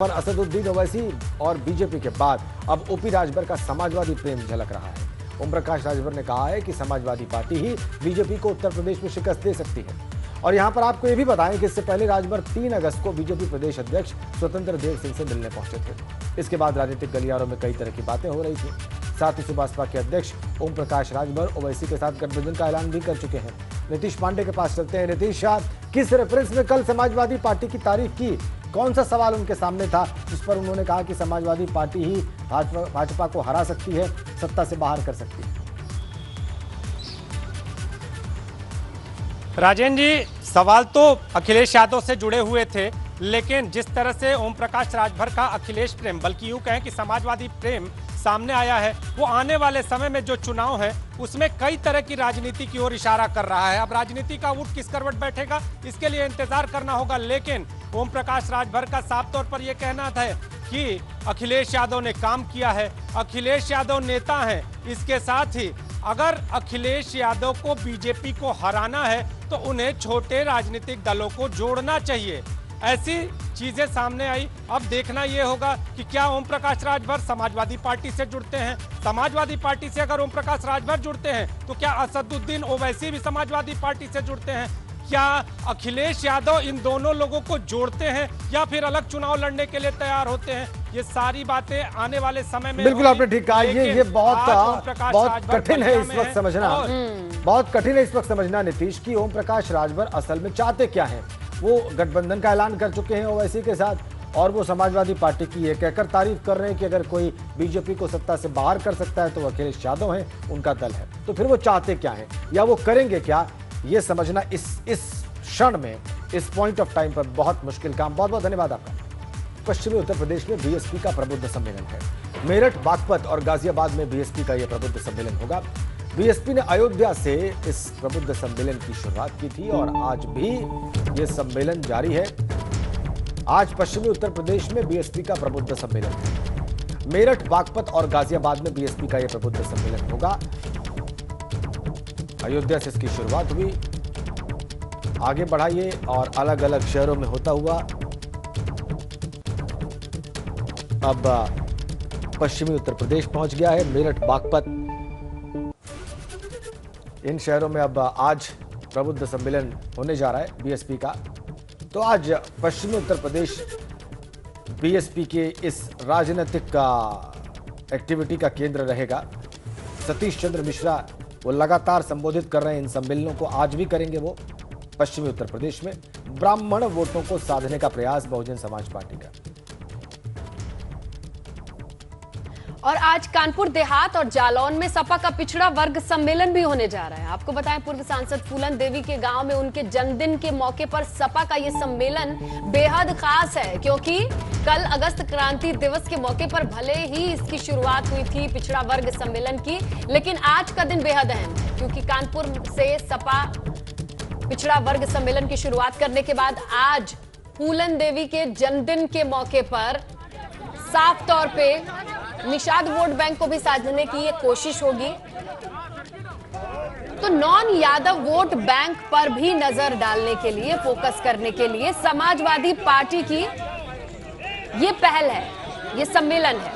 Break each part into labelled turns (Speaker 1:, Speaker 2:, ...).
Speaker 1: पर असदुद्दीन ओवैसी और बीजेपी के बाद अब ओपी राजभर का समाजवादी प्रेम झलक रहा है। ओम प्रकाश राजभर ने कहा है कि समाजवादी पार्टी ही बीजेपी को उत्तर प्रदेश में शिकस्त दे सकती है। और यहां पर आपको यह भी बताएं कि इससे पहले राजभर 3 अगस्त को बीजेपी प्रदेश अध्यक्ष स्वतंत्र देव सिंह से मिलने पहुंचे थे। इसके बाद राजनीतिक गलियारों में कई तरह की बातें हो रही थी। साथ ही सुभाषपा के अध्यक्ष ओम प्रकाश राजभर ओवैसी के साथ गठबंधन का ऐलान भी कर चुके हैं। नीतीश पांडे के पास चलते हैं। नीतीश, किस रेफरेंस में कल समाजवादी पार्टी की तारीफ की? कौन सा सवाल उनके सामने था जिस पर उन्होंने कहा कि समाजवादी पार्टी ही भाजपा को हरा सकती है, सत्ता से बाहर कर सकती है?
Speaker 2: राजेंद्र जी, सवाल तो अखिलेश यादव से जुड़े हुए थे, लेकिन जिस तरह से ओम प्रकाश राजभर का अखिलेश प्रेम, बल्कि यूं कहें कि समाजवादी प्रेम सामने आया है, वो आने वाले समय में जो चुनाव है उसमें कई तरह की राजनीति की ओर इशारा कर रहा है। अब राजनीति का ऊँट किस करवट बैठेगा, इसके लिए इंतजार करना होगा। लेकिन ओम प्रकाश राजभर का साफ तौर पर यह कहना था कि अखिलेश यादव ने काम किया है, अखिलेश यादव नेता हैं। इसके साथ ही अगर अखिलेश यादव को बीजेपी को हराना है तो उन्हें छोटे राजनीतिक दलों को जोड़ना चाहिए। ऐसी चीजें सामने आई। अब देखना यह होगा कि क्या ओम प्रकाश राजभर समाजवादी पार्टी से जुड़ते हैं। समाजवादी पार्टी से अगर ओम प्रकाश राजभर जुड़ते हैं तो क्या असदुद्दीन ओवैसी भी समाजवादी पार्टी से जुड़ते हैं? क्या अखिलेश यादव इन दोनों लोगों को जोड़ते हैं या फिर अलग चुनाव लड़ने के लिए तैयार होते हैं? ये सारी बातें आने वाले समय में
Speaker 1: बिल्कुल आपने ठीक कहा। ये बहुत कठिन है इस वक्त समझना, बहुत कठिन है इस वक्त समझना नीतीश की ओम प्रकाश राजभर असल में चाहते क्या हैं। वो गठबंधन का ऐलान कर चुके हैं ओवैसी के साथ और वो समाजवादी पार्टी की ये कहकर तारीफ कर रहे हैं कि अगर कोई बीजेपी को सत्ता से बाहर कर सकता है तो वो अखिलेश यादव हैं, उनका दल है। तो फिर वो चाहते क्या हैं या वो करेंगे क्या, ये समझना इस क्षण में, इस पॉइंट ऑफ टाइम पर बहुत मुश्किल काम। बहुत बहुत धन्यवाद आपका। पश्चिमी उत्तर प्रदेश में बीएसपी का प्रबुद्ध सम्मेलन है। मेरठ, बागपत और गाजियाबाद में बीएसपी का यह प्रबुद्ध सम्मेलन होगा। बीएसपी ने अयोध्या से इस प्रबुद्ध सम्मेलन की शुरुआत की थी और आज भी यह सम्मेलन जारी है। आज पश्चिमी उत्तर प्रदेश में बीएसपी का प्रबुद्ध सम्मेलन है। मेरठ, बागपत और गाजियाबाद में बीएसपी का यह प्रबुद्ध सम्मेलन होगा। अयोध्या से इसकी शुरुआत हुई, आगे बढ़ाइए और अलग अलग शहरों में होता हुआ अब पश्चिमी उत्तर प्रदेश पहुंच गया है। मेरठ, बागपत, इन शहरों में अब आज प्रबुद्ध सम्मेलन होने जा रहा है बीएसपी का। तो आज पश्चिमी उत्तर प्रदेश बीएसपी के इस राजनीतिक एक्टिविटी का केंद्र रहेगा। सतीश चंद्र मिश्रा वो लगातार संबोधित कर रहे हैं इन सम्मेलनों को, आज भी करेंगे वो पश्चिमी उत्तर प्रदेश में। ब्राह्मण वोटों को साधने का प्रयास बहुजन समाज पार्टी का।
Speaker 3: और आज कानपुर देहात और जालौन में सपा का पिछड़ा वर्ग सम्मेलन भी होने जा रहा है। आपको बताएं, पूर्व सांसद फूलन देवी के गांव में उनके जन्मदिन के मौके पर सपा का यह सम्मेलन बेहद खास है, क्योंकि कल अगस्त क्रांति दिवस के मौके पर भले ही इसकी शुरुआत हुई थी पिछड़ा वर्ग सम्मेलन की, लेकिन आज का दिन बेहद अहम है, क्योंकि कानपुर से सपा पिछड़ा वर्ग सम्मेलन की शुरुआत करने के बाद आज फूलन देवी के जन्मदिन के मौके पर साफ तौर पे निषाद वोट बैंक को भी साधने की ये कोशिश होगी। तो नॉन यादव वोट बैंक पर भी नजर डालने के लिए, फोकस करने के लिए समाजवादी पार्टी की ये पहल है, ये सम्मेलन है।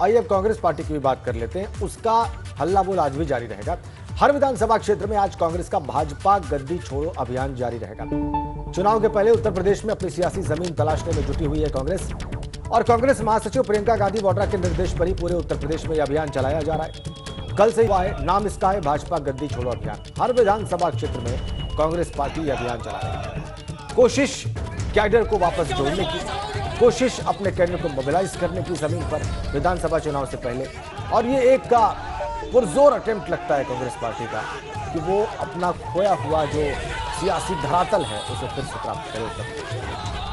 Speaker 1: आइए अब कांग्रेस पार्टी की भी बात कर लेते हैं। उसका हल्ला बोल आज भी जारी रहेगा। हर विधानसभा क्षेत्र में आज कांग्रेस का भाजपा गद्दी छोड़ो अभियान जारी रहेगा। चुनाव के पहले उत्तर प्रदेश में अपनी सियासी जमीन तलाशने में जुटी हुई है कांग्रेस, और कांग्रेस महासचिव प्रियंका गांधी वाड्रा के निर्देश पर ही पूरे उत्तर प्रदेश में यह अभियान चलाया जा रहा है। कल से हुआ है, नाम इसका है भाजपा गद्दी छोड़ो अभियान। हर विधानसभा क्षेत्र में कांग्रेस पार्टी यह अभियान चला रही है। कोशिश कैडर को वापस जोड़ने की, कोशिश अपने कैडर को मोबिलाइज करने की जमीन पर विधानसभा चुनाव से पहले। और ये एक का पुरजोर अटेम्प्ट लगता है कांग्रेस पार्टी का कि वो अपना खोया हुआ जो सियासी धरातल है उसे फिर से प्राप्त करे।